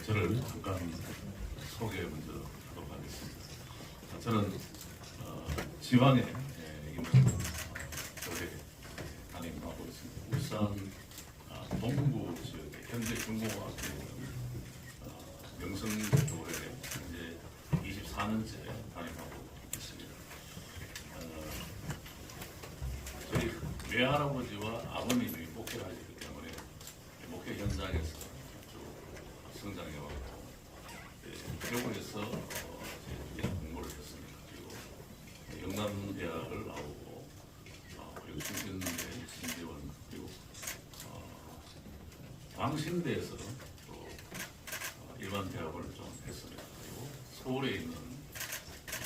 저를 잠깐 소개 먼저 하도록 하겠습니다. 저는 지방에 있는 교회 담임하고 있습니다. 울산 동부 지역의 현대 중고등학교에 있는 명성교회에 이제 24년째 담임하고 있습니다. 저희 외할아버지와 아버님이 목회를 하시기 때문에 목회 현장에서 성장해왔고 교육에서 공부를 했습니다. 그리고 영남대학을 나오고 그리고 충신대 신대원 그리고 광신대에서 또 일반 대학을 좀 했습니다. 그리고 서울에 있는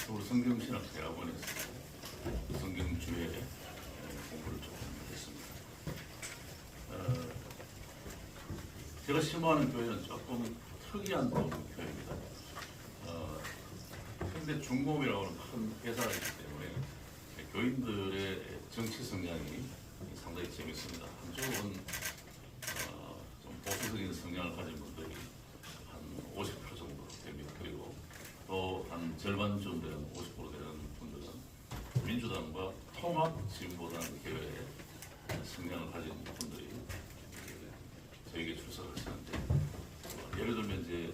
서울 성경신학대학원에서 성경주에 공부를 조금 했습니다. 제가 신모하는 교회는 조금 특이한 교회입니다. 현대 중공업이라고 하는 큰 회사가 있기 때문에 교인들의 정치 성향이 상당히 재밌습니다. 한쪽은 좀 보수적인 성향을 가진 분들이 한 50% 정도 됩니다. 그리고 또 한 절반쯤 되는 50% 되는 분들은 민주당과 통합 진보당 계열의 성향을 가진 분들이 저에게 출석을 하시는데 예를 들면 이제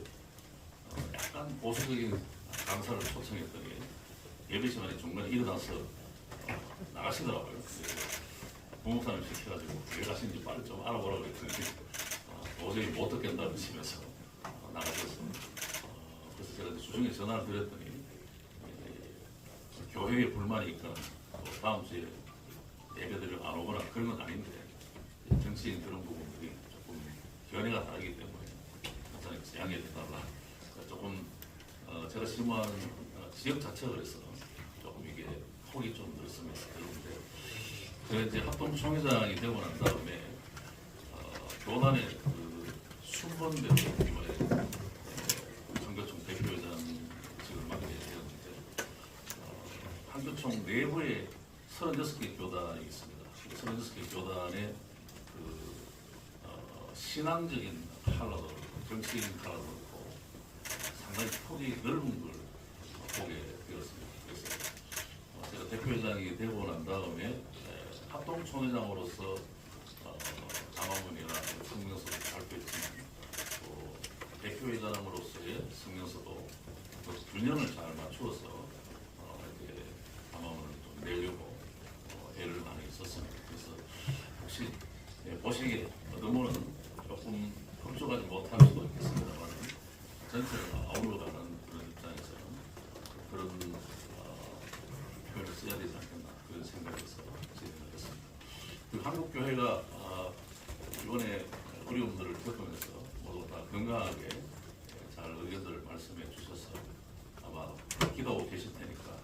약간 보수적인 강사를 초청했더니 예배 시간에 중간에 일어나서 나가시더라고요. 부목사님 시켜가지고 왜 가시는지 빨리 좀 알아보라고 그랬더니 도저히 못 듣겠다면서 나가셔서 그래서 제가 주중에 전화를 드렸더니 교회에 불만이 있거나 다음 주에 예배들을 안 오거나 그런 건 아닌데 정치인 그런 부분들이 조금 견해가 다르기 때문에 항상 양해해 달라. 조금 제가 실무하는 지역 자체가 그래서 조금 이게 폭이 좀 넓습니다. 그런데 제가 이제 합동총회장이 되고 난 다음에 교단의 그 순번대로 이번에 한교총 대표회장직을 맡게 되었는데 한교총 내부에 36개 교단이 있습니다. 36개 교단의 신앙적인 칼라도 정치인 칼라도 있고 상당히 폭이 넓은 걸 보게 되었습니다. 그래서 제가 대표회장이 되고 난 다음에 합동총회장으로서 담화문이나 성명서도 발표했지만 또 대표회장으로서의 성명서도 그 균형을 잘 맞추어서 이렇게 담화문을 좀 내려고 애를 많이 썼습니다. 그래서 혹시 보시기에 어떤 분은 조금 흡족하지 못할 수도 있겠습니다만 전체를 아우러가는 그런 입장에서는 그런 표현을 써야 되지 않겠나 그런 생각에서 진행을 했습니다. 그 한국교회가 이번에 어려움들을 겪으면서 모두 다 건강하게 잘 의견들을 말씀해 주셔서 아마 기도하고 계실 테니까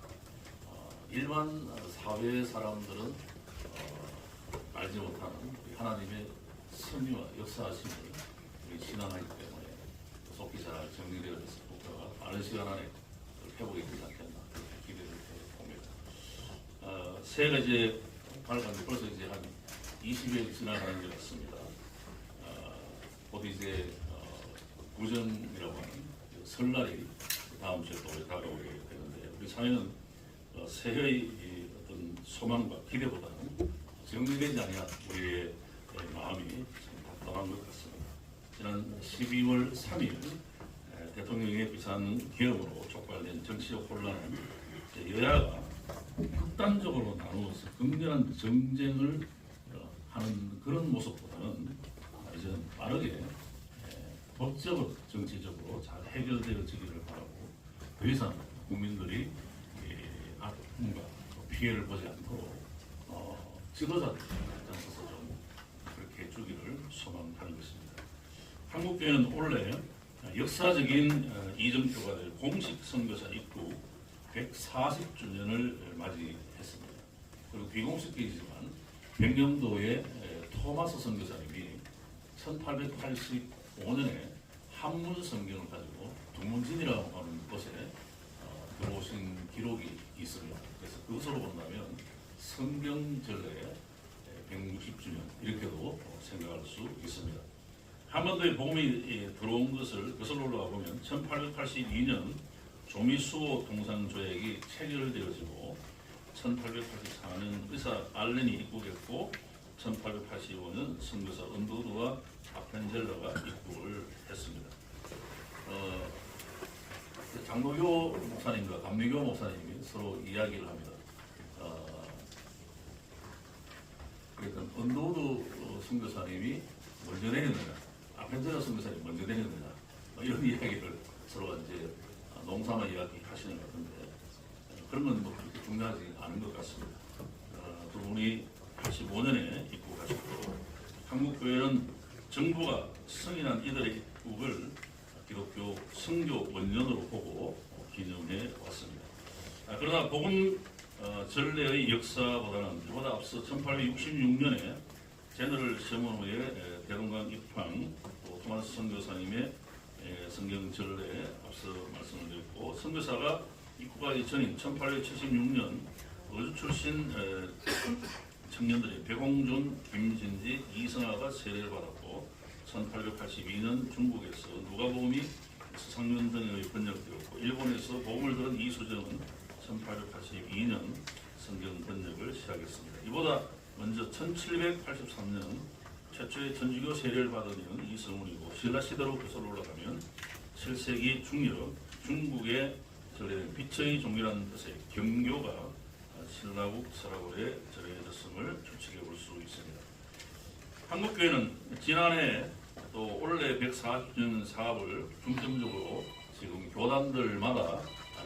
일반 사회 사람들은 알지 못하는 우리 하나님의 섭리와 역사하심을 우리 신앙하기 때문에 속히 잘 정리되어서 국가가 빠른 시간 안에 회복이 되지 않겠나 그렇게 기대를 해봅니다. 새해가 이제 밝았는데 벌써 이제 한 20일 지나가는 것 같습니다. 곧 이제 구정이라고 하는 설날이 다음 주에 또 다가오게 되는데 우리 사회는 새해의 어떤 소망과 기대보다는 정리되지 않은 우리의 마음이 참 답답한 것 같습니다. 지난 12월 3일 대통령의 비상 기업으로 촉발된 정치적 혼란은 여야가 극단적으로 나누어서 극렬한 정쟁을 하는 그런 모습보다는 이제 빠르게 법적으로 정치적으로 잘 해결되어지기를 바라고 더 이상 국민들이 아픔과 피해를 보지 않도록 지도자들 앞장서서 좀 그렇게 해주기를 소망하는 것입니다. 한국교회는 올해 역사적인 이정표가 될 공식 선교사 입국 140주년을 맞이했습니다. 그리고 비공식이지만 백령도의 토마스 선교사님이 1885년에 한문 성경을 가지고 두문진이라고 하는 곳에 들어오신 기록이 있습니다. 그래서 그것으로 본다면 성경전례 160주년 이렇게도 생각할 수 있습니다. 한반도에 복음이 들어온 것을 거슬러 올라가 보면 1882년 조미수호 통상조약이 체결되어지고 1884년 의사 알렌이 입국했고 1885년 선교사 언더우드와 아펜젤러가 입국을 했습니다. 장로교 목사님과 감리교 목사님이 서로 이야기를 합니다. 그러니까 언더우드 선교사님이 먼저 내렸느냐, 아펜젤러 선교사님이 먼저 내렸느냐, 이런 이야기를 서로가 이제 농담을 이야기하시는 것 같은데 그런 건 뭐 그렇게 중요하지 않은 것 같습니다. 두 분이 85년에 입국하셨고 한국교회는 정부가 승인한 이들의 입국을 기독교 선교 원년으로 보고 기념해 왔습니다. 그러나 복음 전례의 역사보다는 이보다 앞서 1866년에 제너럴 셔먼호의 대동강 입항, 또 토마스 선교사님의 성경 전례에 앞서 말씀을 드렸고, 선교사가 입국하기 전인 1876년 어주 출신 청년들이 백홍준, 김진지, 이성아가 세례를 받았고 1882년 중국에서 누가복음이 서상윤 등의 번역되었고 일본에서 복음을 들은 이수정은 1882년 성경 번역을 시작했습니다. 이보다 먼저 1783년 최초의 천주교 세례를 받은 이는 이성훈이고 신라시대로 거슬러 올라가면 7세기 중엽 중국의 전래된 빛의 종이라는 뜻의 경교가 신라국 서라굴에 전해졌음을 추측해 볼 수 있습니다. 한국교회는 지난해 또 올해 140주년 사업을 중점적으로 지금 교단들마다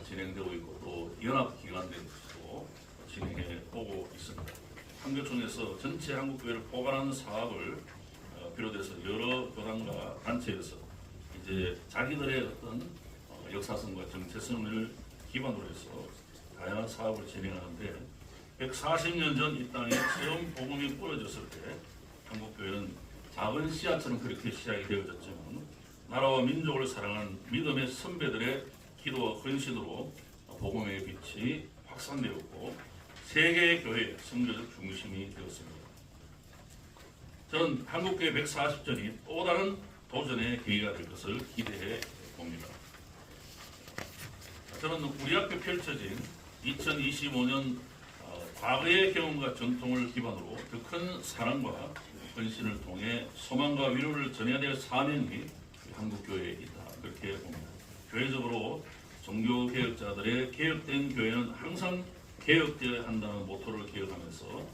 진행되고 있고 또 연합기관들도 진행해 오고 있습니다. 한교총에서 전체 한국교회를 포괄하는 사업을 비롯해서 여러 교단과 단체에서 이제 자기들의 어떤 역사성과 정체성을 기반으로 해서 다양한 사업을 진행하는데 140년 전 이 땅에 처음 복음이 뿌려졌을 때 한국교회는 작은 씨앗처럼 그렇게 시작이 되어졌지만 나라와 민족을 사랑한 믿음의 선배들의 기도와 헌신으로 복음의 빛이 확산되었고 세계의 교회의 선교적 중심이 되었습니다. 저는 한국교회 140전이 또 다른 도전의 계기가 될 것을 기대해 봅니다. 저는 우리 앞에 펼쳐진 2025년 과거의 경험과 전통을 기반으로 더 큰 사랑과 헌신을 통해 소망과 위로를 전해야 될 사명이 한국교회에 있다. 그렇게 봅니다. 교회적으로 종교개혁자들의 개혁된 교회는 항상 개혁되어야 한다는 모토를 기억하면서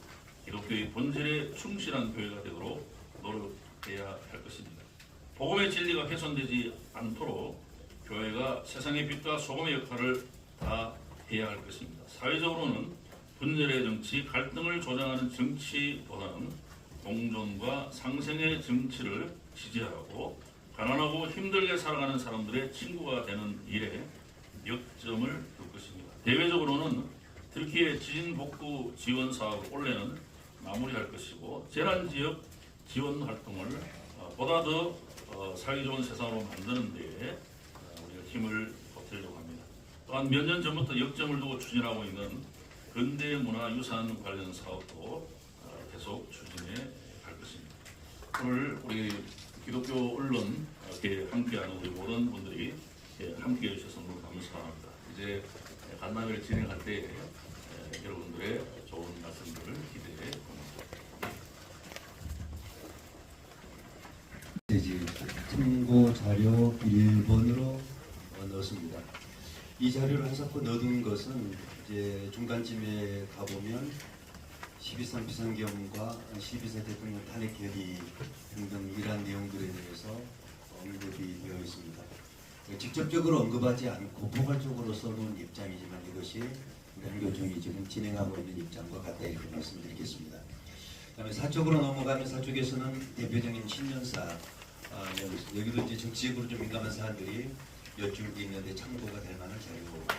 기독교의 본질에 충실한 교회가 되도록 노력해야 할 것입니다. 복음의 진리가 훼손되지 않도록 교회가 세상의 빛과 소금의 역할을 다 해야 할 것입니다. 사회적으로는 분열의 정치, 갈등을 조장하는 정치보다는 공존과 상생의 정치를 지지하고 가난하고 힘들게 살아가는 사람들의 친구가 되는 일에 역점을 둘 것입니다. 대외적으로는 터키의 지진 복구 지원 사업을 올해는 마무리할 것이고 재난지역 지원 활동을 보다 더 살기 좋은 세상으로 만드는 데에 우리가 힘을 보태려고 합니다. 또한 몇 년 전부터 역점을 두고 추진하고 있는 근대문화유산 관련 사업도 계속 추진해 갈 것입니다. 오늘 우리 기독교 언론 함께하는 우리 모든 분들이 함께해 주셔서 너무 감사합니다. 이제 간담회를 진행할 때 여러분들의 좋은 말씀들을 기대해 봅니다. 참고 자료 1번으로 넣었습니다. 이 자료를 한사코 넣은 것은 이제 중간쯤에 가보면 12.3 비상경과 12세 대통령 탄핵 결의 등등 이러한 내용들에 대해서 언급이 되어 있습니다. 직접적으로 언급하지 않고 포괄적으로 써놓은 입장이지만 이것이 우리 한교총이 지금 진행하고 있는 입장과 같다 이렇게 말씀드리겠습니다. 그다음에 사쪽으로 넘어가면 사쪽에서는 대표적인 신년사 여기도 이제 정치적으로 좀 민감한 사안들이 몇 줄 있는데 참고가 될 만한 자료입니다.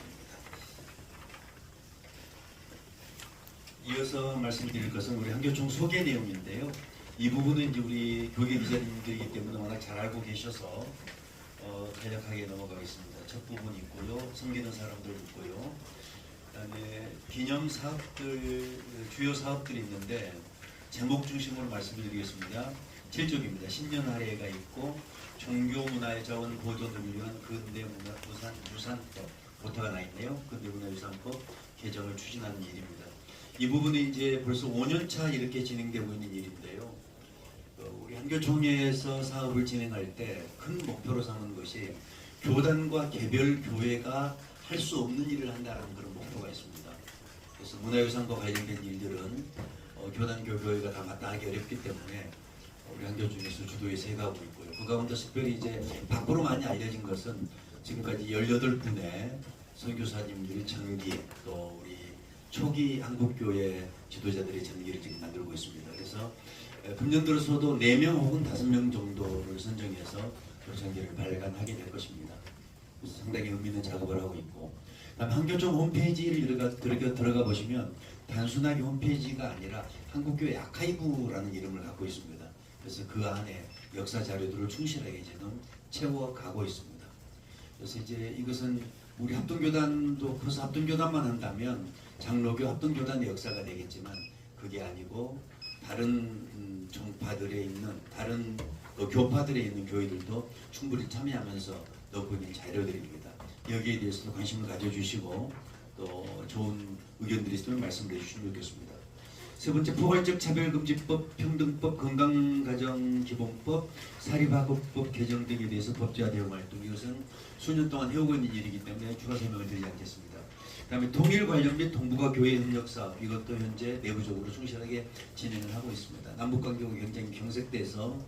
이어서 말씀드릴 것은 우리 한교총 소개 내용인데요. 이 부분은 이제 우리 교계 기자님들이기 때문에 워낙 잘 알고 계셔서 간략하게 넘어가겠습니다. 첫 부분 있고요. 섬기는 사람들 있고요. 그다음에 기념 사업들, 주요 사업들이 있는데 제목 중심으로 말씀드리겠습니다. 7쪽입니다. 10년 할애가 있고 종교문화의 자원 보존을 위한 근대문화유산법 보타가 나 있네요. 근대문화유산법 개정을 추진하는 일입니다. 이 부분이 이제 벌써 5년차 이렇게 진행되고 있는 일인데요. 우리 한교총회에서 사업을 진행할 때 큰 목표로 삼은 것이 교단과 개별 교회가 할 수 없는 일을 한다는 그런 목표가 있습니다. 그래서 문화유산과 관련된 일들은 교단, 교회가 다 마땅하기 어렵기 때문에 우리 한교총회에서 주도해서 해가고 있고요. 그 가운데 특별히 이제 밖으로 많이 알려진 것은 지금까지 18분의 선교사님들이 전기, 또 우리 초기 한국교회 지도자들의 전기를 지금 만들고 있습니다. 그래서 금년 들어서도 4명 혹은 5명 정도를 선정해서 전기를 발간하게 될 것입니다. 그래서 상당히 의미 있는 작업을 하고 있고, 다음 한교총 홈페이지를 들어가 보시면 단순하게 홈페이지가 아니라 한국교회 아카이브라는 이름을 갖고 있습니다. 그래서 그 안에 역사 자료들을 충실하게 지금 채워가고 있습니다. 그래서 이제 이것은 우리 합동교단도 커서 합동교단만 한다면 장로교 합동교단의 역사가 되겠지만 그게 아니고 다른 종파들에 있는 다른 교파들에 있는 교회들도 충분히 참여하면서 넣고 있는 자료들입니다. 여기에 대해서도 관심을 가져주시고 또 좋은 의견들이 있으면 말씀해 주시면 좋겠습니다. 세 번째, 포괄적 차별금지법, 평등법, 건강가정기본법, 사립학업법 개정 등에 대해서 법제화 대응 활동, 이것은 수년 동안 해오고 있는 일이기 때문에 추가 설명을 드리지 않겠습니다. 그 다음에 통일 관련 및 동북아 교회 협력 사업, 이것도 현재 내부적으로 충실하게 진행을 하고 있습니다. 남북관계가 굉장히 경색돼서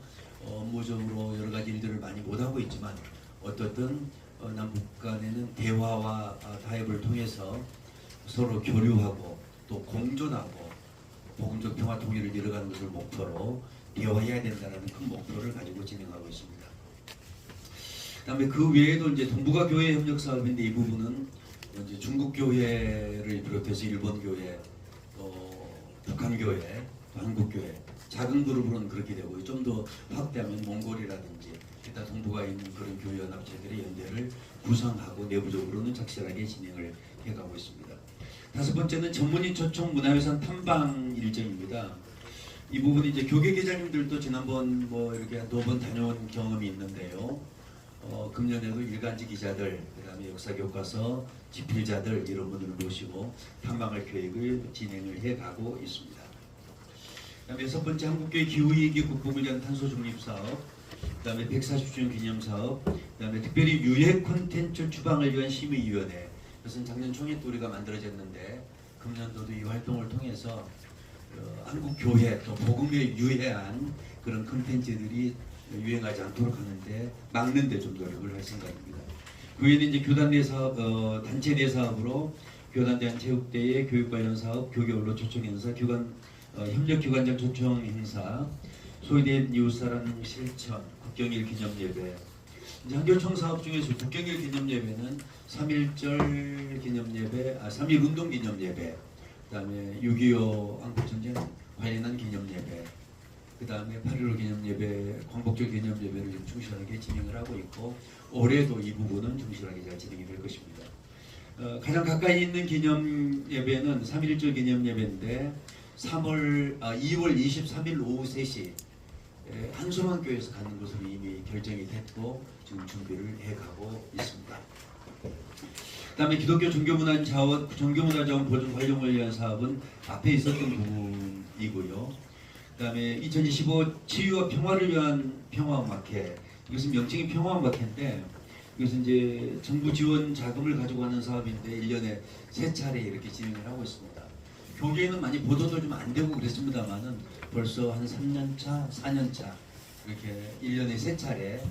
업무적으로 여러 가지 일들을 많이 못하고 있지만 어떻든 남북 간에는 대화와 타협을 통해서 서로 교류하고 또 공존하고 복음적 평화 통일을 이뤄가는 것을 목표로 대화해야 된다는 큰 목표를 가지고 진행하고 있습니다. 그다음에 그 외에도 이제 동북아 교회 협력 사업인데 이 부분은 이제 중국 교회를 비롯해서 일본 교회, 북한 교회, 한국 교회 작은 그룹으로는 그렇게 되고 좀 더 확대하면 몽골이라든지 기타 동북아에 있는 그런 교회 연합체들의 연대를 구성하고 내부적으로는 착실하게 진행을 해가고 있습니다. 다섯 번째는 전문인 초청 문화유산 탐방 일정입니다. 이 부분이 이제 교계 계장님들도 지난번 이렇게 2번 다녀온 경험이 있는데요. 금년에도 일간지 기자들, 그다음에 역사 교과서 집필자들 이런 분들을 모시고 탐방할 계획을 진행을 해가고 있습니다. 그다음에 여섯 번째, 한국교회 기후위기 극복을 위한 탄소 중립 사업, 그다음에 140주년 기념 사업, 그다음에 특별히 유해 콘텐츠 추방을 위한 심의위원회. 그것은 작년 총회 때 우리가 만들어졌는데 금년도도 이 활동을 통해서 한국 교회 또 복음에 유해한 그런 콘텐츠들이 유행하지 않도록 하는데 막는 데 좀 노력을 할 생각입니다. 그 외에는 이제 교단 내 사업, 단체 내 사업으로 교단 대한 체육대회, 교육 관련 사업, 교계 언론 초청 행사, 협력 기관장 초청 행사, 소외된 이웃사랑 실천, 국경일 기념 예배. 이제 한교총 사업 중에서 국경일 기념 예배는 3.1절 기념 예배, 3.1 운동 기념 예배, 그다음에 6.25 한국전쟁 관련한 기념 예배, 그다음에 8.15 기념 예배, 광복절 기념 예배를 좀 충실하게 진행을 하고 있고 올해도 이 부분은 충실하게 잘 진행이 될 것입니다. 가장 가까이 있는 기념 예배는 3.1절 기념 예배인데 2월 23일 오후 3시 한소만 교회에서 갖는 것으로 이미 결정이 됐고 지금 준비를 해가고 있습니다. 그다음에 기독교 종교문화자원 보존 활용을 위한 사업은 앞에 있었던 부분이고요. 그다음에 2025 치유와 평화를 위한 평화음악회, 이것은 명칭이 평화음악회인데 이것은 이제 정부 지원 자금을 가지고 하는 사업인데 1년에 3차례 이렇게 진행을 하고 있습니다. 교계에는 많이 보도도 좀 안 되고 그랬습니다만은 벌써 한 3년차, 4년차 이렇게 1년에 3차례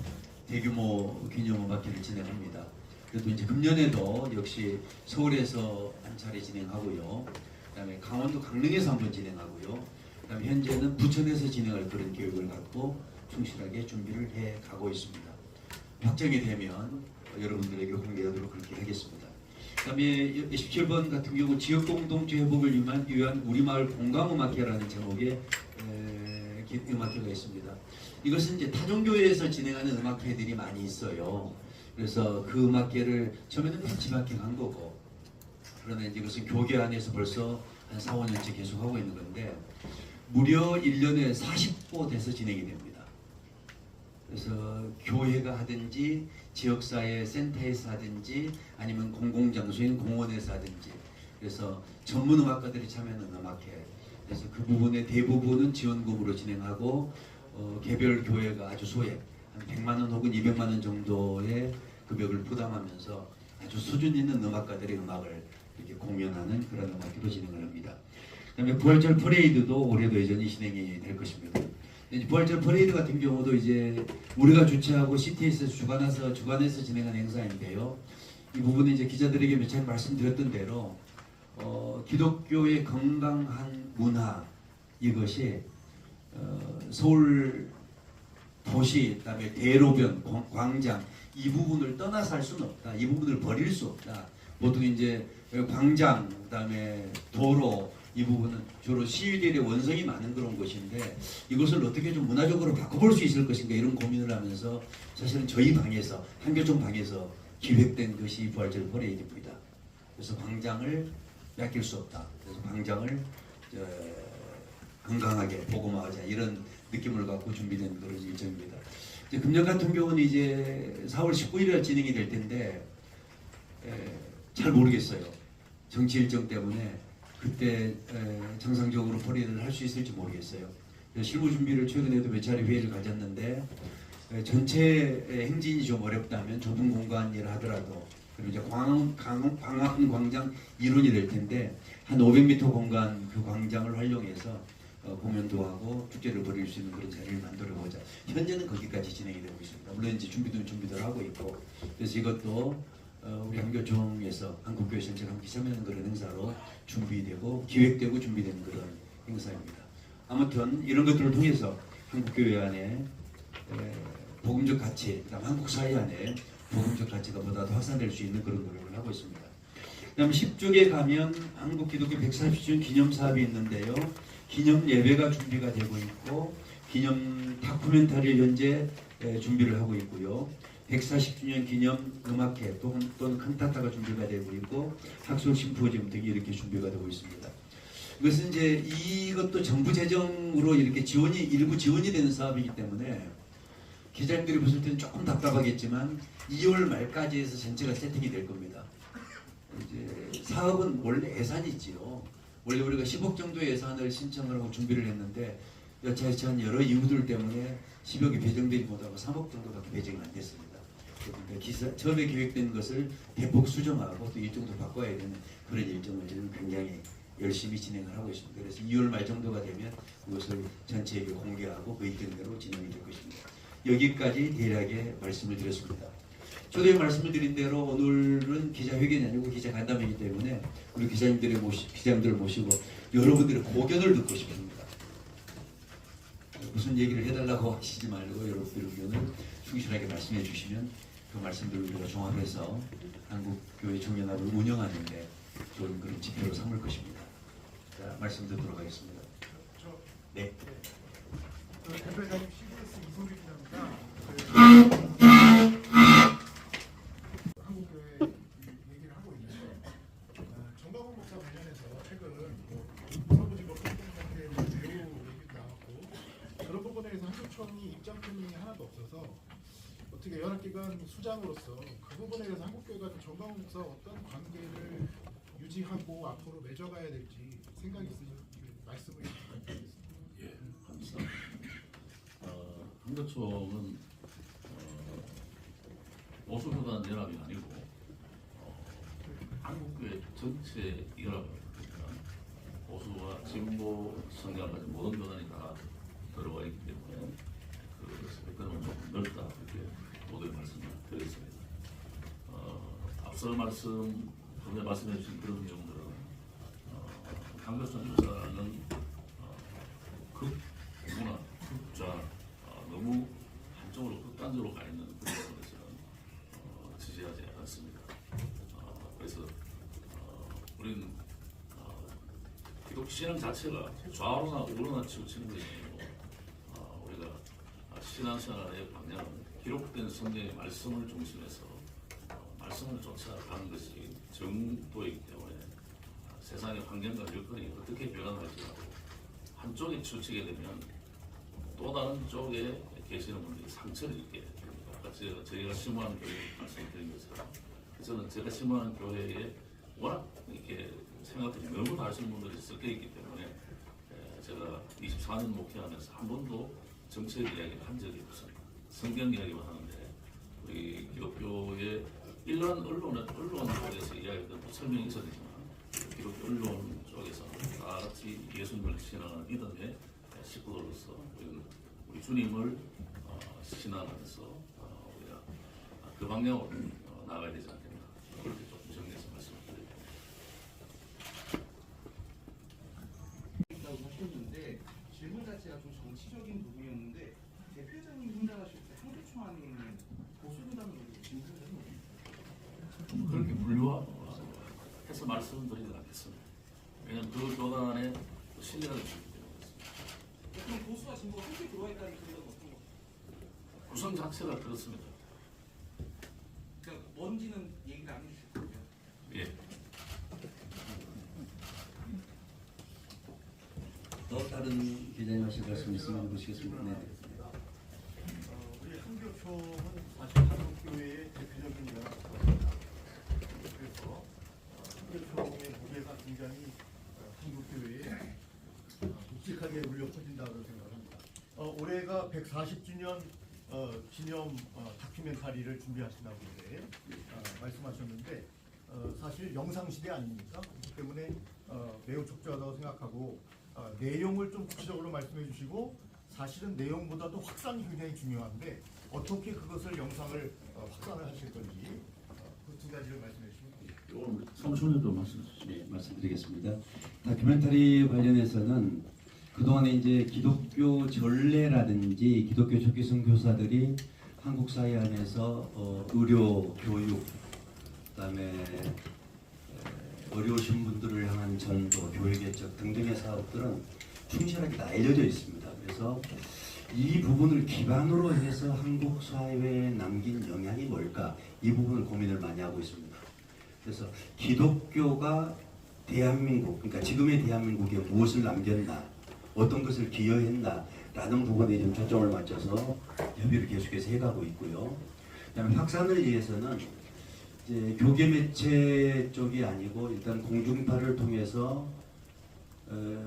대규모 기념음악회를 진행합니다. 그래도 이제 금년에도 역시 서울에서 한 차례 진행하고요. 그다음에 강원도 강릉에서 한번 진행하고요. 그다음에 현재는 부천에서 진행할 그런 계획을 갖고 충실하게 준비를 해 가고 있습니다. 확정이 되면 여러분들에게 공개하도록 그렇게 하겠습니다. 그다음에 17번 같은 경우 지역 공동체 회복을 위한 우리마을 공감음악회라는 제목의 음악회가 있습니다. 이것은 이제 타종교회에서 진행하는 음악회들이 많이 있어요. 그래서 그 음악회를 처음에는 집합회 간 거고, 그러나 이제 이것은 교계 안에서 벌써 한 4, 5년째 계속 하고 있는 건데 무려 1년에 40보 돼서 진행이 됩니다. 그래서 교회가 하든지 지역사회 센터에서 하든지 아니면 공공장소인 공원에서 하든지 그래서 전문 음악가들이 참여하는 음악회 그래서 그 부분의 대부분은 지원금으로 진행하고 개별 교회가 아주 소액 한 100만 원 혹은 200만 원 정도의 금액을 부담하면서 아주 수준 있는 음악가들의 음악을 이렇게 공연하는 그런 음악회로 진행을 합니다. 그다음에 부활절 퍼레이드도 올해도 여전히 진행이 될 것입니다. 이제 부활절 퍼레이드 같은 경우도 이제 우리가 주최하고 CT에서 주관해서 진행하는 행사인데요. 이 부분은 이제 기자들에게 몇 차례 말씀드렸던 대로 기독교의 건강한 문화 이것이 서울 도시, 그다음에 대로변, 광장 이 부분을 떠나서 할 수는 없다. 이 부분을 버릴 수 없다. 보통 이제 광장, 그다음에 도로 이 부분은 주로 시위대의 원성이 많은 그런 곳인데 이것을 어떻게 좀 문화적으로 바꿔볼 수 있을 것인가 이런 고민을 하면서 사실은 저희 방에서 한교총 방에서 기획된 것이 부활절 퍼레이드입니다. 그래서 광장을 뺏길 수 없다. 그래서 광장을 건강하게 복음화하자 이런 느낌을 갖고 준비된 그런 일정입니다. 이제 금년 같은 경우는 이제 4월 19일에 진행이 될 텐데 잘 모르겠어요. 정치 일정 때문에 그때 정상적으로 퍼레이드를 할 수 있을지 모르겠어요. 실무 준비를 최근에도 몇 차례 회의를 가졌는데 전체 행진이 좀 어렵다면 좁은 공간이라 하더라도 그리고 이제 광화문 광장 일원이 될 텐데 한 500m 공간 그 광장을 활용해서 공연도 하고 축제를 벌일 수 있는 그런 자리를 만들어 보자. 현재는 거기까지 진행이 되고 있습니다. 물론 이제 준비들 하고 있고 그래서 이것도 우리 한교총에서 한국교회센터가 함께 참여하는 그런 행사로 준비되고 기획되고 준비된 그런 행사입니다. 아무튼 이런 것들을 통해서 한국교회 안에 복음적 가치, 그다음 한국 사회 안에 복음적 가치가 보다 더 확산될 수 있는 그런 노력을 하고 있습니다. 그다음 10쪽에 가면 한국 기독교 140주년 기념 사업이 있는데요. 기념 예배가 준비가 되고 있고 기념 다큐멘터리를 현재 준비를 하고 있고요. 140주년 기념 음악회 또는 칸타타가 준비가 되고 있고 학술 심포지엄 등이 이렇게 준비가 되고 있습니다. 이것은 이제 이것도 정부 재정으로 이렇게 일부 지원이 되는 사업이기 때문에 기자님들이 보실 때는 조금 답답하겠지만 2월 말까지 해서 전체가 세팅이 될 겁니다. 이제 사업은 원래 예산이지요. 원래 우리가 10억 정도의 예산을 신청을 하고 준비를 했는데 여차저차한 여러 이유들 때문에 10억이 배정되지 못하고 3억 정도밖에 배정이 안 됐습니다. 처음에 계획된 것을 대폭 수정하고 또 일정도 바꿔야 되는 그런 일정을 지금 굉장히 열심히 진행을 하고 있습니다. 그래서 2월 말 정도가 되면 그것을 전체에게 공개하고 그 일정대로 진행이 될 것입니다. 여기까지 대략의 말씀을 드렸습니다. 초대에 말씀을 드린 대로 오늘은 기자회견이 아니고 기자간담회이기 때문에 우리 기자님들을 모시고 여러분들의 고견을 듣고 싶습니다. 무슨 얘기를 해달라고 하시지 말고 여러분들의 의견을 충실하게 말씀해 주시면 그 말씀들을 우리가 종합해서 한국교회 청년합을 운영하는 데 좋은 그런 지표로 삼을 것입니다. 자, 말씀 듣도록 하겠습니다. 네. 대표이사님 CBS 이소리 기자입니다. 한국교회 얘기를 하고 있는데 정광훈 목사 관련해서 최근 서부지법 행정관계 배우 얘기도 나왔고 그런 부분에 대해서 한국총이 입장 표명이 하나도 없어서 어떻게 연합기관 수장으로서 그 부분에 대해서 한국교회가 정광훈 목사 어떤 관계를 유지하고 앞으로 맺어가야 될지 생각이 있으신지 말씀을 부탁드리겠습니다. 예, 감사합니다. 한교총은 보수교단 연합이 아니고 한국교회 전체 연합입니다. 보수와 진보 성향을 가진 모든 교단이 다 들어와 있기 때문에 그 스펙트럼은 조금 넓다 이렇게 모두 말씀을 드리겠습니다. 앞서 전에 말씀해 주신 그런 내용들은 한교총 입사는 극문화, 극좌 너무 한쪽으로 극단적으로 가 있는 그런 것에서는 지지하지 않습니다. 그래서 우리는 기독 신앙 자체가 좌우나 우로나 치우치는 것이 아니고 우리가 신앙생활의 방향은 기록된 성경의 말씀을 중심해서 말씀을 쫓아가는 것이 정도이기 때문에 세상의 환경과 여건이 어떻게 변화할지 하고 한쪽에 치우치게 되면 또 다른 쪽에 계시는 분들이 상처를 입게 됩니다. 아까 저희가 심호하는 교회 말씀드린 것처럼 저는 제가 심호하는 교회에 워낙 이렇게 생각들이 너무 다르신 분들이 섞여 있기 때문에 제가 24년 목회하면서 한 번도 정책 이야기를 한 적이 없습니다. 성경 이야기만 하는데 우리 기독교의 일반 언론 쪽에서 이야기했던 또 설명이 있었지만 기독교 언론 쪽에서 다 같이 예수님을 신앙하는 믿음의 식구들로서 우리 주님을 신앙하면서 우리가 그 방향으로 나가야 되지 않겠나 그렇게 조금 정리해서 말씀을 드립니다. 있다고 하셨는데 질문 자체가 좀 정치적인 부분이었는데 대표자님 혼자하실 때 한교총안에는 보수부담을 질문을 했나요? 그렇게 분류해서 말씀드리지 않겠습니다. 왜냐하면 그 교단의 신뢰가 있기 때문에 그렇습니다. 그럼 보수와 진보가 함께 들어와 있다는 생각은 어떤 거? 구성 자체가 그렇습니다. 그러니까 뭔지는 얘기를 안 해주실 거예요. 예. 또 다른 기자님 하실 말씀 있으면 보시겠습니다. 네. 우리 한교총은 사실 한국교회의 대표적인 연합입니다. 그래서 한교총의 무게가 굉장히 한국교회에 묵직하게 울려 퍼진다고 생각합니다. 올해가 140주년 기념 다큐멘터리를 준비하신다고 말씀하셨는데 사실 영상 시대 아닙니까? 그렇기 때문에 매우 적절하다고 생각하고 내용을 좀 구체적으로 말씀해 주시고 사실은 내용보다도 확산이 굉장히 중요한데 어떻게 그것을 영상을 확산을 하실 건지 그 두 가지를 말씀해 주시면 됩니다. 이건 사무총장도 말씀드리겠습니다. 다큐멘터리 관련해서는 그동안에 이제 기독교 전례라든지 기독교 초기 선교사들이 한국 사회 안에서 의료, 교육, 그다음에 어려우신 분들을 향한 전도, 교회 개척 등등의 사업들은 충실하게 다 알려져 있습니다. 그래서 이 부분을 기반으로 해서 한국 사회에 남긴 영향이 뭘까? 이 부분을 고민을 많이 하고 있습니다. 그래서 기독교가 대한민국, 그러니까 지금의 대한민국에 무엇을 남겼나, 어떤 것을 기여했나 라는 부분에 좀 초점을 맞춰서 협의를 계속해서 해가고 있고요. 그다음에 확산을 위해서는 이제 교계 매체 쪽이 아니고 일단 공중파를 통해서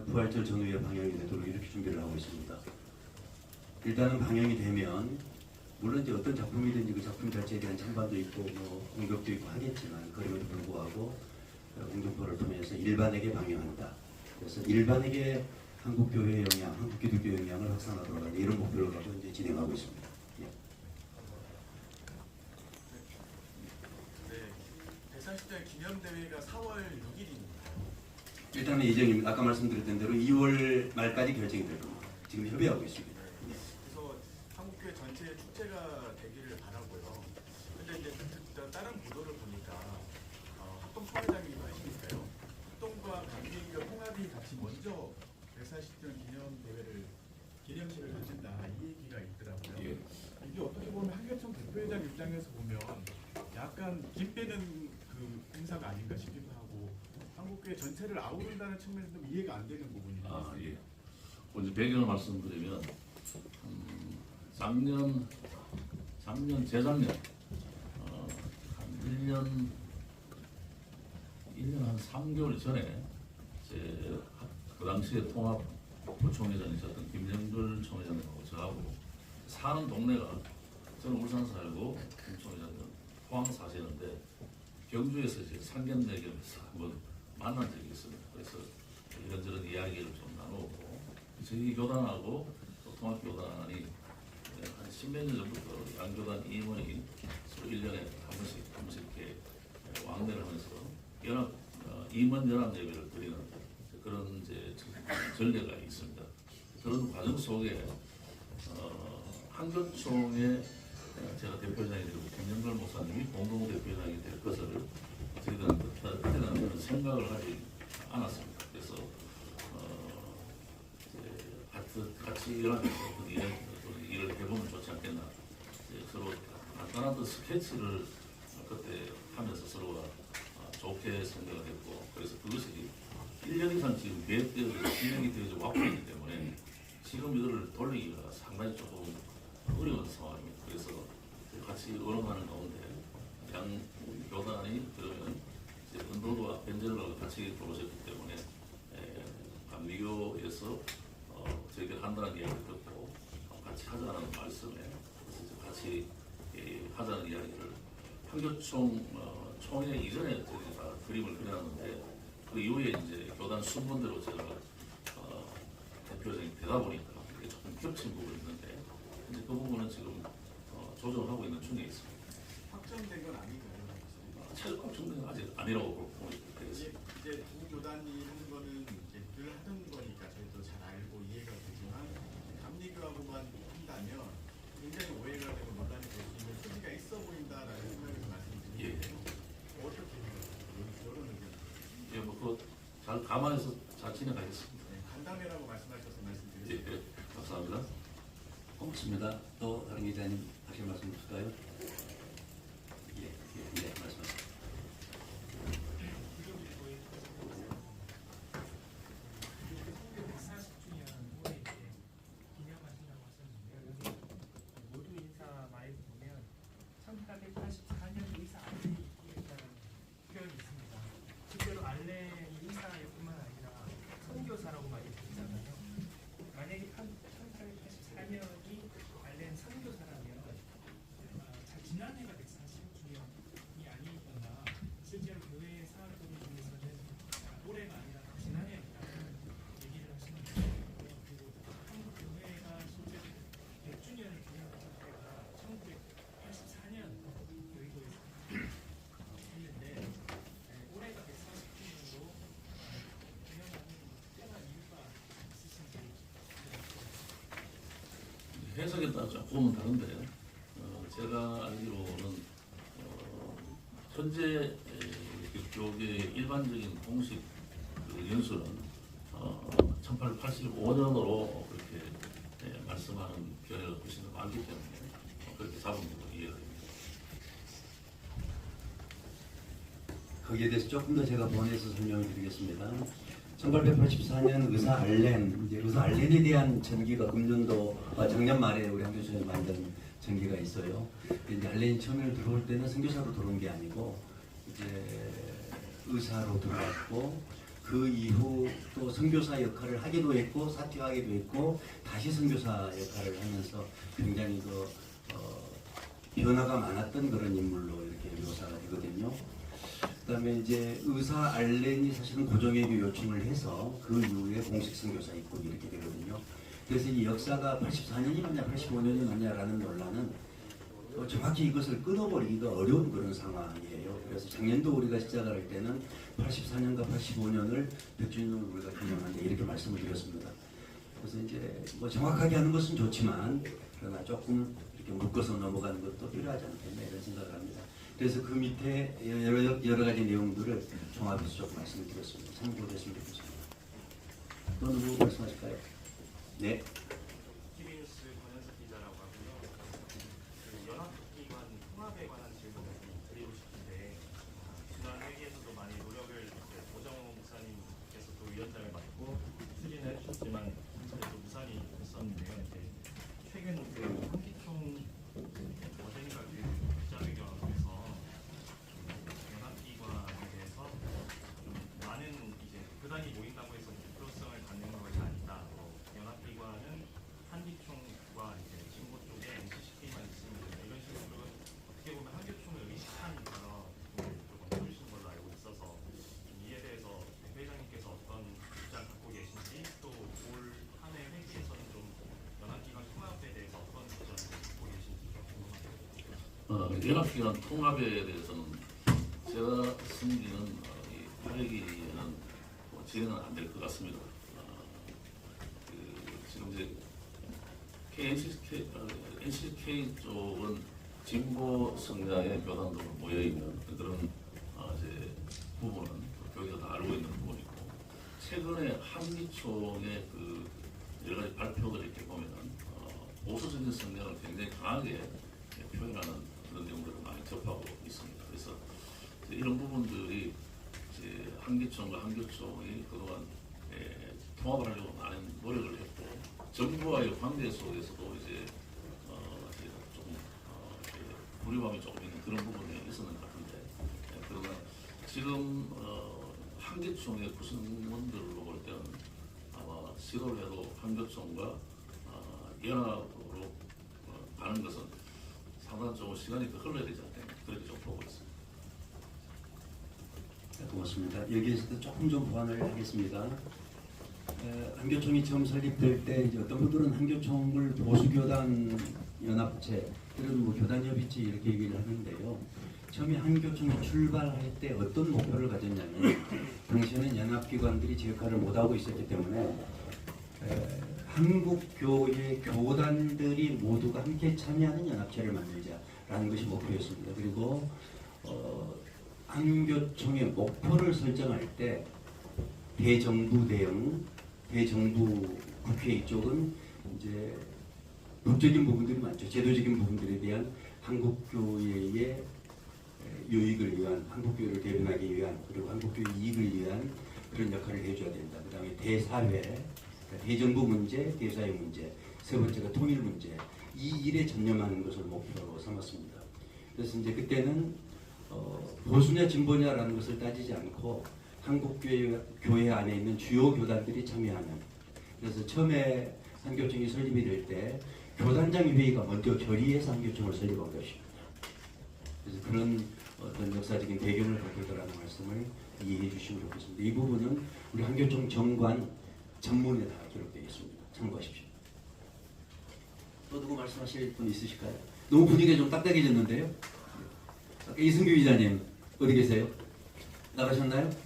부활절 전후에 방영이 되도록 이렇게 준비를 하고 있습니다. 일단은 방영이 되면 물론 이제 어떤 작품이든지 그 작품 자체에 대한 찬반도 있고 뭐 공격도 있고 하겠지만 그럼에도 불구하고 공중파를 통해서 일반에게 방영한다. 그래서 일반에게 한국 교회의 영향, 한국 기독교 영향을 확산하도록 하는 이런 목표를 가지고 이제 진행하고 있습니다. 예. 네, 140대 기념대회가 4월 6일입니다. 일단은 예정입니다. 아까 말씀드렸던 대로 2월 말까지 결정이 될 겁니다. 지금 협의하고 있습니다. 그래서 한국교회 전체의 축제가 되기를 바라고요. 근데 이제 다른 보도를 보니까 합동총회장이기도 하시니까요. 합동과 강민과 홍합이 같이 먼저 140주년 기념식을 가진다 이 얘기가 있더라고요. 예. 이게 어떻게 보면 한교총 대표회장 입장에서 보면 약간 김 빼는 그 행사가 아닌가 싶기도 하고 한국교회 전체를 아우른다는 측면에서 좀 이해가 안 되는 부분이 있습니다. 예. 먼저 배경을 말씀드리면 재작년 한 1년 한 3개월 전에 그 당시에 통합부총회장이셨던 김영걸 총회장하고 저하고 사는 동네가 저는 울산 살고 김 총회장은 포항 사시는데 경주에서 이제 상견례겸에서 한번 만난 적이 있습니다. 그래서 이런저런 이야기를 좀 나누고 저희 교단하고 또 통합교단이 한 10몇 년 전부터 양교단 임원이 서로 1년에 한 번씩 이렇게 왕래를 하면서 임원 연합 예배를 드리는 그런 이제 전례가 있습니다. 그런 과정 속에 한교총의 제가 대표장이 되고 김영걸 목사님이 공동 대표장이 될 것을 저희들은 그때는 생각을 하지 않았습니다. 그래서 같이 일하면서 일을 해보면 좋지 않겠나. 서로 간단한 스케치를 그때 하면서 서로가 좋게 생각을 했고, 그래서 그것이 1년 이상 지금 계획되어서 진행이 되어져 왔기 때문에 지금 이거를 돌리기가 상당히 조금 어려운 상황입니다. 그래서 같이 의논하는 가운데 양 교단이 그러면 이제 은도도와 변전을 같이 들어오셨기 때문에 감리교에서 저희가 한다는 이야기를 듣고 같이 하자는 말씀에 그래서 이제 같이 하자는 이야기를 판교총 총회 이전에 저희가 그림을 그려놨는데 그 이후에 이제 교단 순번대로 제가 대표적인 되다 보니까 이게 조금 겹친 부분이 있는데 이제 그 부분은 지금 조정하고 있는 중에 있습니다. 확정된 건 아닌가요? 최종 정리는 아직 아니라고 보고 있습니다. 이제 두 교단이 하는 거는 이제 늘 하던 거니까 저희도 잘 알고 이해가 되지만 감리교하고만 한다면 굉장히 오해가 되고 논란이 될 수 있는 소지가 있어 보인다라는 생각에서 말씀드리는데요. 어떻게 이런 의견? 예, 뭐그잘 감안해서 잘 진행하겠습니다. 간담회라고 말씀하셔서 예, 말씀드리겠습니다. 예, 감사합니다. 고맙습니다. 또 다른 기자님 하실 말씀 있을까요? 네, 말씀하세요. 모두 인사 많이 보면 1884년 의사 알렌이 있다는 표현이 있습니다. 실제로 알렌이 의사였뿐만 아니라 선교사라고 많이 부르잖아요. 만약에 1884년이 알렌 선교사라면 지난해가 140주년이 아니구나. 실제로 교회 사람들 중에서는 올해가 아니라 지난해였다는 얘기를 하시는 거예요. 그리고 한국 교회가 실제로 100주년을 기념한 때가 1984년 교회에서 했는데 올해가 140주년으로 기념하는 특별한 이유가 있으신지 해석에 따라 조금은 다른데 제가 알기로는 현재 교계의 일반적인 공식 그 연수는 1885년으로 그렇게 말씀하는 교회가 훨씬 더 많기 때문에 그렇게 잡은 걸로 이해가 됩니다. 거기에 대해서 조금 더 제가 번외해서 설명을 드리겠습니다. 1884년 의사 알렌, 이제 의사 알렌에 대한 전기가 금년도 작년 말에 우리 한교수에 만든 전기가 있어요. 이제 알렌이 처음에 들어올 때는 선교사로 들어온 게 아니고 이제 의사로 들어왔고 그 이후 또 선교사 역할을 하기도 했고 사퇴하기도 했고 다시 선교사 역할을 하면서 굉장히 변화가 많았던 그런 인물로 이렇게 묘사가 되거든요. 그다음에 이제 의사 알렌이 사실은 고정외교 요청을 해서 그 이후에 공식 선교사 입국 이렇게 되거든요. 그래서 이 역사가 84년이 맞냐 85년이 맞냐라는 논란은 정확히 이것을 끊어버리기가 어려운 그런 상황이에요. 그래서 작년도 우리가 시작을 할 때는 84년과 85년을 100주년을 우리가 기념한다 이렇게 말씀을 드렸습니다. 그래서 이제 정확하게 하는 것은 좋지만 그러나 조금 이렇게 묶어서 넘어가는 것도 필요하지 않겠나 이런 생각을 합니다. 그래서 그 밑에 여러 가지 내용들을 종합해서 조금 말씀을 드렸습니다. 참고됐으면 좋겠습니다. 또 누구 말씀하실까요? 네. TV뉴스 권현석 기자라고 하고요. 그 연합기관 통합에 관한 질문을 좀 드리고 싶은데 지난 회의에서도 많이 노력을 오정호 목사님께서 또 위원장을 맡고 추진을 해주셨지만 또 무산이 됐었는데요. 이제 최근 그 한기총 어젠가 그 기자회견에서 연합기관에 대해서 좀 많은 이제 교단이 모인다고 해서 대표성을 갖는 것이 아니다. 연합기관은 한기총과 이제 진보 쪽에 NCCP만 있으면 된다. 이런 식으로 어떻게 보면 한기총을 의식한 발언을 조금 해주신 걸로 알고 있어서 이에 대해서 대표회장님께서 어떤 입장 갖고 계신지 또 올 한 해 회기에서는 좀 연합기관 통합에 대해서 어떤 입장을 갖고 계신지 좀 궁금합니다. 연합기관 통합에 대해서는 제가 숨기는 이 회기에는 진행은 안 될 것 같습니다. 지금 이제 NCK 쪽은 진보 성향의 교단도 모여 있는 그런 이제 부분은 교회가 다 알고 있는 부분이고 최근에 한기총의 그 여러 가지 발표들 이렇게 보면은 보수적인 성향을 굉장히 강하게 표현하는 그런 내용들을 많이 접하고 있습니다. 그래서 이런 부분들이 이제 한기총과 한교총이 그동안 통합을 하려고 많은 노력을 했고 정부와의 관계 속에서도 이제 두려움이 조금 있는 그런 부분이 있었는 것 같은데 그러나 지금 한교총의 구성원들로 볼 때는 아마 시도를 한교총과 연합으로 가는 것은 상당히 좀 시간이 더 흘러야 되지 않나 그렇게 좀 보고 있습니다. 네, 고맙습니다. 여기에서도 조금 좀 보완을 하겠습니다. 한교총이 처음 설립될 때 이제 어떤 분들은 한교총을 보수교단 연합체 또는 뭐 교단협의체 이렇게 얘기를 하는데요. 처음에 한교총이 출발할 때 어떤 목표를 가졌냐면 당시에는 연합기관들이 제 역할을 못하고 있었기 때문에 한국교회 교단들이 모두가 함께 참여하는 연합체를 만들자라는 것이 목표였습니다. 그리고 한교총의 목표를 설정할 때 대정부 대응, 대정부 국회 이쪽은 이제 법적인 부분들이 많죠. 제도적인 부분들에 대한 한국교회의 유익을 위한, 한국교회를 대변하기 위한, 그리고 한국교회 이익을 위한 그런 역할을 해줘야 된다. 그 다음에 대사회, 그러니까 대정부 문제, 대사회 문제, 세 번째가 통일 문제, 이 일에 전념하는 것을 목표로 삼았습니다. 그래서 이제 그때는 보수냐 진보냐라는 것을 따지지 않고 한국교회 안에 있는 주요 교단들이 참여하는, 그래서 처음에 한교총이 설립이 될 때 교단장 회의가 먼저 결의해서 한교총을 설립한 것입니다. 그래서 그런 어떤 역사적인 배경을 갖고 있다는 말씀을 이해해 주시면 좋겠습니다. 이 부분은 우리 한교총 정관 전문에 다 기록되어 있습니다. 참고하십시오. 또 누구 말씀하실 분 있으실까요? 너무 분위기가 좀 딱딱해졌는데요. 이승규 기자님 어디 계세요? 나가셨나요? 네,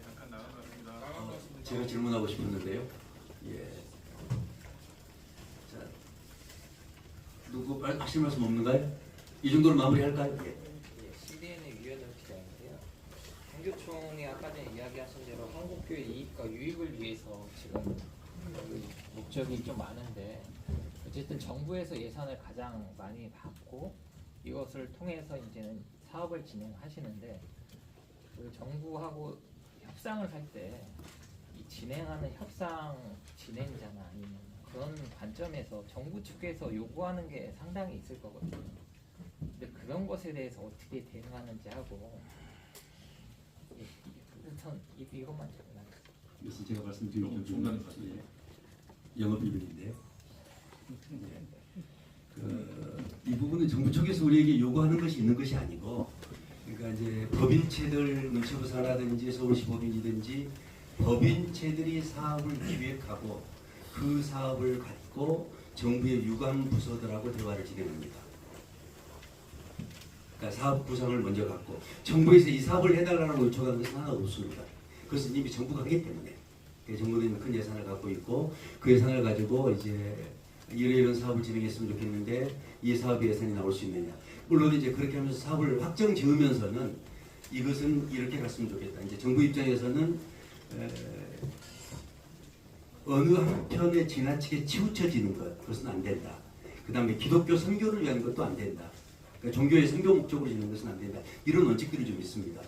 잠깐 나간 것 같습니다. 제가 질문하고 싶었는데요. 예. 자, 누구 하실 말씀 없는가요? 이 정도로 마무리할까요? 예. CDN의 유현우 기자인데요. 한교총이 아까 전에 이야기하신 대로 한국교회 이익과 유익을 위해서 지금 그 목적이 좀 많은데 어쨌든 정부에서 예산을 가장 많이 받고 이것을 통해서 이제는 사업을 진행하시는데 그 정부하고 협상을 할 때 이 진행하는 협상 진행자나 아니면 그런 관점에서 정부 측에서 요구하는 게 상당히 있을 거거든요. 근데 그런 것에 대해서 어떻게 대응하는지 하고 우선 이것만 적어놨어요. 그래서 제가 말씀드린 조금 중간에 봤습니다. 영업 비밀인데요. 이 부분은 정부 쪽에서 우리에게 요구하는 것이 있는 것이 아니고, 그러니까 이제 법인체들 문체부 산하든지 서울시 법인이든지 법인체들이 사업을 기획하고 그 사업을 갖고 정부의 유관 부서들하고 대화를 진행합니다. 그러니까 사업 구상을 먼저 갖고 정부에서 이 사업을 해달라고 요청하는 것은 하나 없습니다. 그것은 이미 정부가 하기 때문에 정부는 큰 예산을 갖고 있고 그 예산을 가지고 이제 이런 사업을 진행했으면 좋겠는데 이 사업의 예산이 나올 수 있느냐. 물론 이제 그렇게 하면서 사업을 확정 지으면서는 이것은 이렇게 갔으면 좋겠다. 이제 정부 입장에서는 어느 한편에 지나치게 치우쳐지는 것, 그것은 안 된다. 그 다음에 기독교 선교를 위한 것도 안 된다. 그러니까 종교의 선교 목적으로 짓는 것은 안 된다. 이런 원칙들이 좀 있습니다.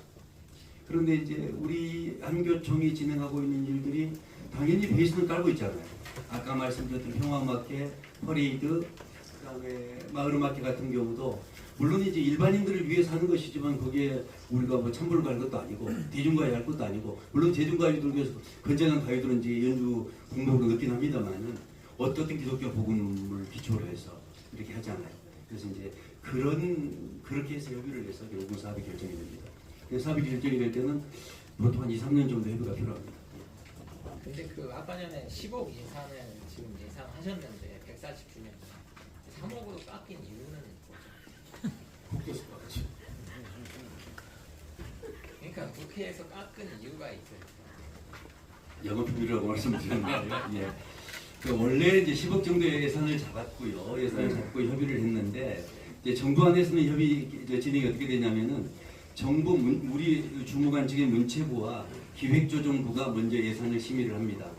그런데 이제 우리 한교총이 진행하고 있는 일들이 당연히 베이스는 깔고 있잖아요. 아까 말씀드렸던 평화음악회, 퍼레이드, 그다음에 마을음악회 같은 경우도 물론 이제 일반인들을 위해서 하는 것이지만 거기에 우리가 뭐 찬불을 갈 것도 아니고 대중가요 할 것도 아니고, 물론 대중가요들 위해서 건전한 가요들은 이제 연주 공부로 넣긴 합니다만은 어떻든 기독교 복음을 기초로 해서 이렇게 하잖아요. 그래서 이제 그렇게 해서 협의를 해서 결국 사업이 결정이 됩니다. 그래서 사업이 결정이 될 때는 보통 한 2, 3년 정도 협의가 필요합니다. 근데 그 아까 전에 10억 인상을 지금 예상하셨는데 140주년 3억으로 깎인 이유는 뭐죠? 국회에서 같이 그러니까 국회에서 깎은 이유가 있어요. 영업비밀이라고 말씀드렸는데, 예. 그 원래 이제 10억 정도의 예산을 잡았고요. 예산을 잡고 협의를 했는데 이제 정부 안에서는 협의 진행이 어떻게 되냐면은 정부 우리 주무관 측의 문체부와 기획조정부가 먼저 예산을 심의를 합니다.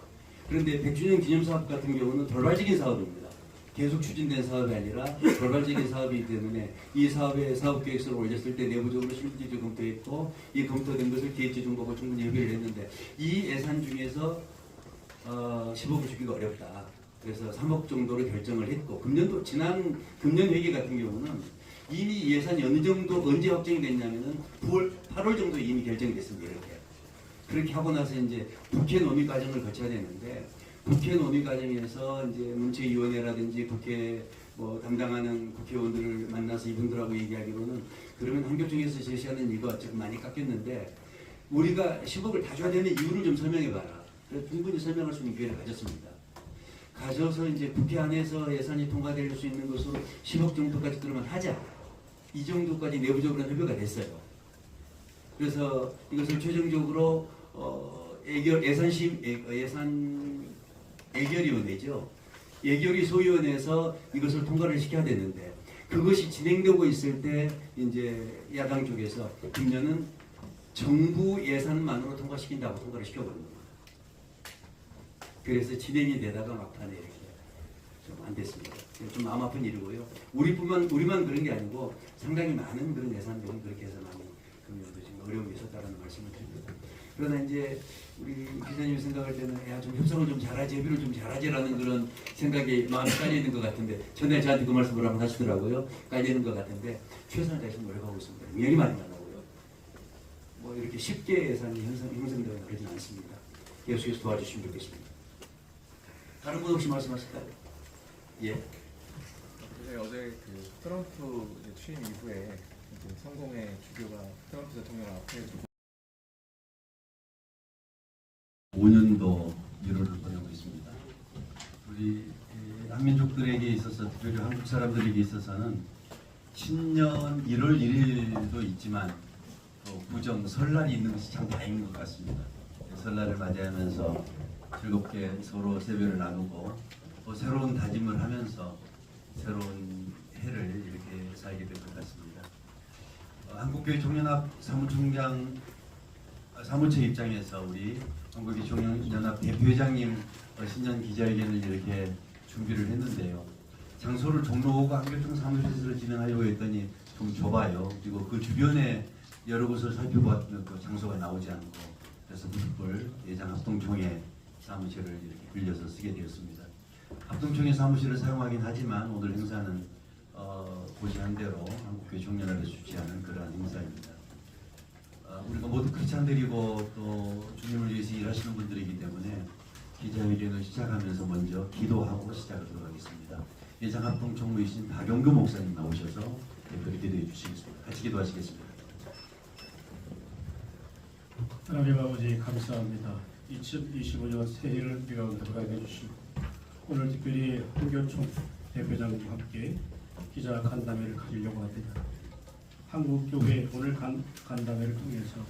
그런데 100주년 기념사업 같은 경우는 돌발적인 사업입니다. 계속 추진된 사업이 아니라 돌발적인 사업이기 때문에 이 사업의 사업계획서를 올렸을 때 내부적으로 실질적으로 검토했고 이 검토된 것을 기획조정부가 충분히 협의를 했는데 이 예산 중에서 10억을 주기가 어렵다. 그래서 3억 정도로 결정을 했고 지난 금년 회계 같은 경우는 이미 예산이 어느 정도 언제 확정이 됐냐면은 9월 8월 정도 이미 결정이 됐습니다. 그렇게 하고 나서 이제 국회 논의 과정을 거쳐야 되는데 국회 논의 과정에서 이제 문체위원회라든지 국회 뭐 담당하는 국회의원들을 만나서 이분들하고 얘기하기로는 그러면 한교총에서 제시하는 이거 지금 많이 깎였는데 우리가 10억을 다 줘야 되는 이유를 좀 설명해봐라. 그래서 충분히 설명할 수 있는 기회를 가졌습니다. 가져서 이제 국회 안에서 예산이 통과될 수 있는 것으로 10억 정도까지 그러면 하자. 이 정도까지 내부적으로 협의가 됐어요. 그래서 이것을 최종적으로 예산 예결위원회죠. 예결위 소위원회에서 이것을 통과를 시켜야 되는데 그것이 진행되고 있을 때 이제 야당 쪽에서 금년은 정부 예산만으로 통과시킨다고 통과를 시켜버립니다. 그래서 진행이 되다가 막판에 이렇게 좀 안 됐습니다. 좀 마음 아픈 일이고요. 우리만 그런 게 아니고 상당히 많은 그런 예산들이 그렇게 해서 많이 금년도 지금 어려움이 있었다는 말씀을 드립니다. 그러나 이제 우리 기자님이 생각할 때는 좀 협상을 좀 잘하지, 협의를 좀 잘하지라는 그런 생각이 마음에 깔려 있는 것 같은데 전에 저한테 그 말씀을 한번 하시더라고요. 깔려 있는 것 같은데 최선을 다해서 노력하고 있습니다. 명이 많이 나오고요. 뭐 이렇게 쉽게 예산이 형성되거나 그러진 않습니다. 계속해서 도와주시면 좋겠습니다. 다른 분 혹시 말씀하실까요? 예. 네, 어제 그 트럼프 취임 이후에 이제 성공의 주교가 트럼프 대통령 앞에 5년도 1월을 보내고 있습니다. 우리 한민족들에게 있어서, 특별히 한국 사람들에게 있어서는 신년 1월 1일도 있지만 또 구정 설날이 있는 것이 참 다행인 것 같습니다. 설날을 맞이하면서 즐겁게 서로 세배를 나누고 또 새로운 다짐을 하면서 새로운 해를 이렇게 살게 될 것 같습니다. 한국교회 총연합 사무총장 사무처 입장에서 우리 한국교회 총연합 대표회장님 신년 기자회견을 이렇게 준비를 했는데요. 장소를 종로구가 한교총 사무실에서 진행하려고 했더니 좀 좁아요. 그리고 그 주변에 여러 곳을 살펴봤던 그 장소가 나오지 않고 그래서 무릎을 예장 합동총회 사무실을 이렇게 빌려서 쓰게 되었습니다. 합동총회 사무실을 사용하긴 하지만 오늘 행사는 고시한 대로 한국교회 총연합에서 주최하는 그러한 행사입니다. 우리가 모두 크리스찬들이고 또 주님을 위해서 일하시는 분들이기 때문에 기자회견을 시작하면서 먼저 기도하고 시작하도록 하겠습니다. 예장 합동총무이신 박영규 목사님 나오셔서 대표를 기도해 주시겠습니다. 같이 기도하시겠습니다. 하나님 아버지 감사합니다. 2025년 새해를 우리 가운데 허락해 주시고 오늘 특별히 한교총 대표장님과 함께 기자 간담회를 가지려고 합니다. 한국교회 오늘 간담회를 통해서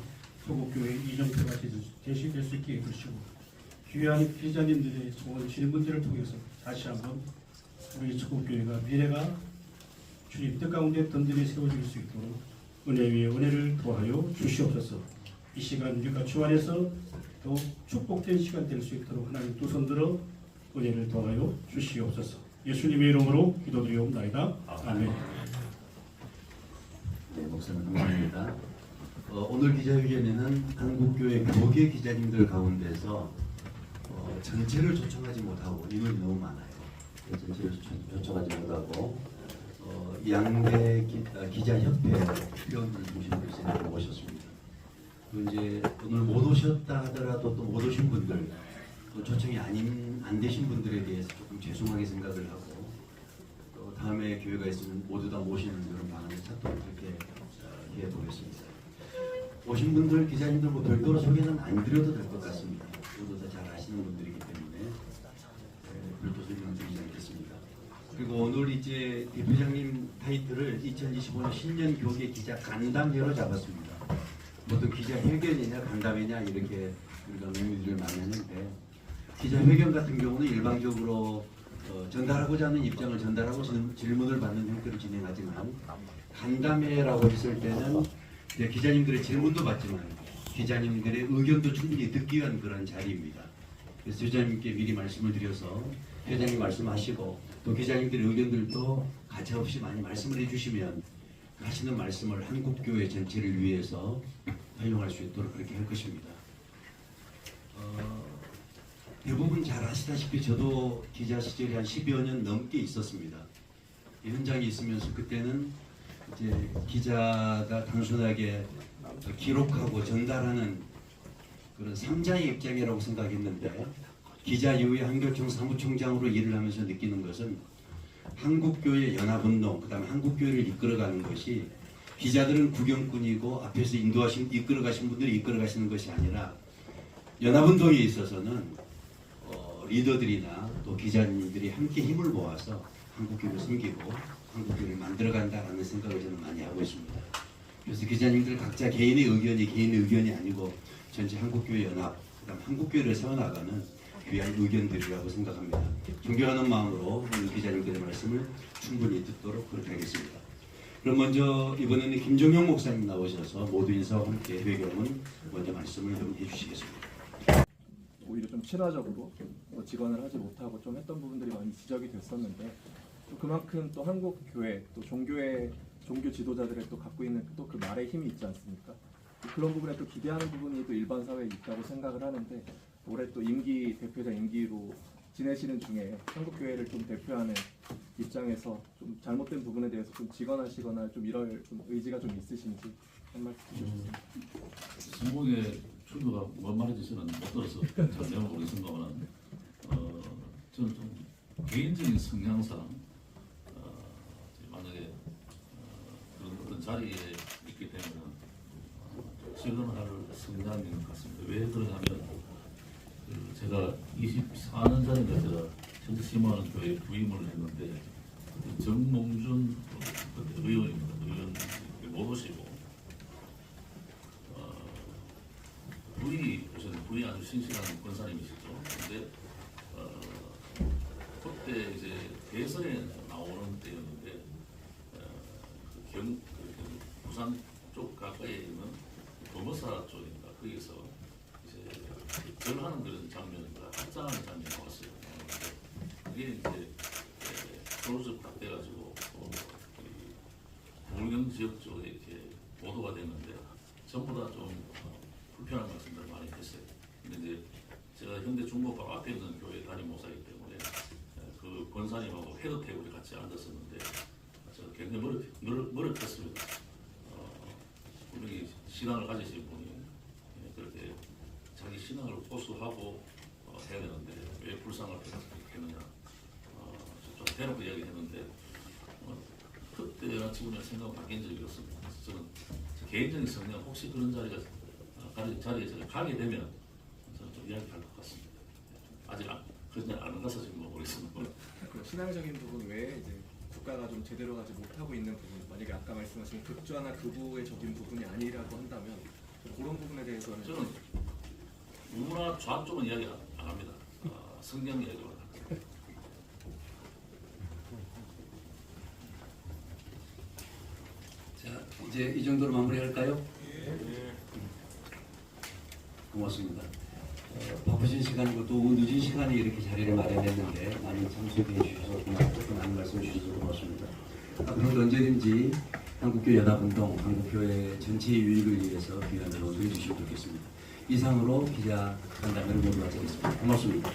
소국교회 이정표가 제시될 수 있게 해주시고 귀한 기자님들의 좋은 질문들을 통해서 다시 한번 우리 소국교회가 미래가 주님 뜻 가운데 든든히 세워질 수 있도록 은혜 위에 은혜를 더하여 주시옵소서. 이 시간 우리가 주 안에서 더 축복된 시간 될 수 있도록 하나님 두 손 들어 은혜를 더하여 주시옵소서. 예수님의 이름으로 기도드리옵나이다. 아멘. 네, 목사님 감사합니다. 오늘 기자회견에는 한국교회 교계 기자님들 가운데서 전체를 초청하지 못하고 인원이 너무 많아요. 전체를 초청하지 못하고 양대 기자협회 회원들 모시는 모셨습니다. 이제 오늘 못 오셨다 하더라도 또 못 오신 분들, 또 초청이 안 되신 분들에 대해서 조금 죄송하게 생각을 하고 또 다음에 기회가 있으면 모두 다 모시는 그런 방안을 찾도록 그렇게 해보겠습니다. 오신 분들, 기자님들 뭐 별도로 소개는 안 드려도 될 것 같습니다. 모두 다 잘 아시는 분들이기 때문에 별도 설명 드리지 않겠습니다. 그리고 오늘 이제 대표장님 타이틀을 2025년 신년 교계 기자 간담회로 잡았습니다. 보통 기자회견이냐 간담회냐 이렇게 우리가 의미들을 많이 하는데 기자회견 같은 경우는 일방적으로 전달하고자 하는 입장을 전달하고 질문을 받는 형태로 진행하지만 간담회라고 했을 때는 이제 기자님들의 질문도 받지만 기자님들의 의견도 충분히 듣기 위한 그런 자리입니다. 그래서 기자님께 미리 말씀을 드려서 회장님 말씀하시고 또 기자님들의 의견들도 가차없이 많이 말씀을 해주시면 하시는 말씀을 한국교회 전체를 위해서 활용할 수 있도록 그렇게 할 것입니다. 대부분 잘 아시다시피 저도 기자 시절이 한 10여 년 넘게 있었습니다. 이 현장에 있으면서 그때는 이제 기자가 단순하게 기록하고 전달하는 그런 3자의 입장이라고 생각했는데 기자 이후에 한교총 사무총장으로 일을 하면서 느끼는 것은 한국교회 연합운동, 그 다음에 한국교회를 이끌어가는 것이 기자들은 구경꾼이고 앞에서 이끌어가신 분들이 이끌어가시는 것이 아니라 연합운동에 있어서는 리더들이나 또 기자님들이 함께 힘을 모아서 한국교회를 섬기고 한국교회를 만들어간다라는 생각을 저는 많이 하고 있습니다. 그래서 기자님들 각자 개인의 의견이 아니고 전체 한국교회 연합, 그다음 한국교회를 세워나가는 귀한 의견들이라고 생각합니다. 존경하는 마음으로 오늘 기자님들의 말씀을 충분히 듣도록 그렇게 하겠습니다. 그럼 먼저 이번에는 김종영 목사님 나오셔서 모두 인사와 함께 회견문 먼저 말씀을 좀 해주시겠습니다. 오히려 좀 친화적으로 직원을 하지 못하고 좀 했던 부분들이 많이 지적이 됐었는데 또 그만큼 또 한국 교회 또 종교 지도자들의 또 갖고 있는 또 그 말의 힘이 있지 않습니까? 그런 부분에 또 기대하는 부분이 또 일반 사회에 있다고 생각을 하는데 올해 또 대표자 임기로 지내시는 중에 한국 교회를 좀 대표하는 입장에서 좀 잘못된 부분에 대해서 좀 직언하시거나 좀 이럴 좀 의지가 좀 있으신지 한 말씀 주셨습니다. 성공의 출구가 뭔 말인지 저는 못 들어서 잘 내용 모르겠습니다만 저는 좀 개인적인 성향상 만약에 그런 어떤 자리에 있기 때문에 지원할 성향인 것 같습니다. 왜 그러냐면 제가 24년 전에 제가 현대시민하는 교회에 부임을 했는데 정몽준 의원입니다. 의원 못 오시고 부이 아주 신실한 권사님이시죠. 근데 그때 이제 대선에 나오는 때였는데 부산 쪽 가까이에 있는 범어사 쪽인가 거기서 이제 절하는 그런 장면인가 합장하는 장면이 나왔어요. 그게 이제 클로즈업 딱 돼가지고 동경 지역 쪽에 이렇게 보도가 됐는데 전부 다 좀 불편한 말씀들을 많이 했어요. 근데 이제 제가 현대 중국과 앞에 있는 교회 담임 목사이기 때문에 그 권사님하고 헤드 테이블에 같이 앉았었는데 제가 굉장히 머쓱했습니다. 분명히 신앙을 가지신 분이 그렇게 자기 신앙을 고수하고 해야 되는데 왜 불쌍할 때 했느냐 좀 대놓고 이야기했는데 그때와 지금의 생각은 바뀐 적이 없습니다. 저는 개인적인 성향 혹시 그런 자리에 제가 가게 되면 저는 좀 이야기할 것 같습니다. 아직 그냥 안 가서 지금 모르겠습니다. 그 신앙적인 부분 외에 이제 국가가 좀 제대로 가지 못하고 있는 부분, 만약에 아까 말씀하신 극좌나 극우의적인 부분이 아니라고 한다면 그런 부분에 대해서는 저는 우나 좌쪽은 이야기 안 합니다. 성경 이야기만 합니다. 자, 이제 이 정도로 마무리할까요? 고맙습니다. 바쁘신 시간이고 또 늦은 시간에 이렇게 자리를 마련했는데 많이 참석해 주셔서 고맙고 많은 말씀 주셔서 고맙습니다. 앞으로 언제든지 한국교회 연합운동, 한국교회 전체의 유익을 위해서 귀한 노력해 주시면 좋겠습니다. 이상으로 기자 간담회를 모두 마치겠습니다. 고맙습니다.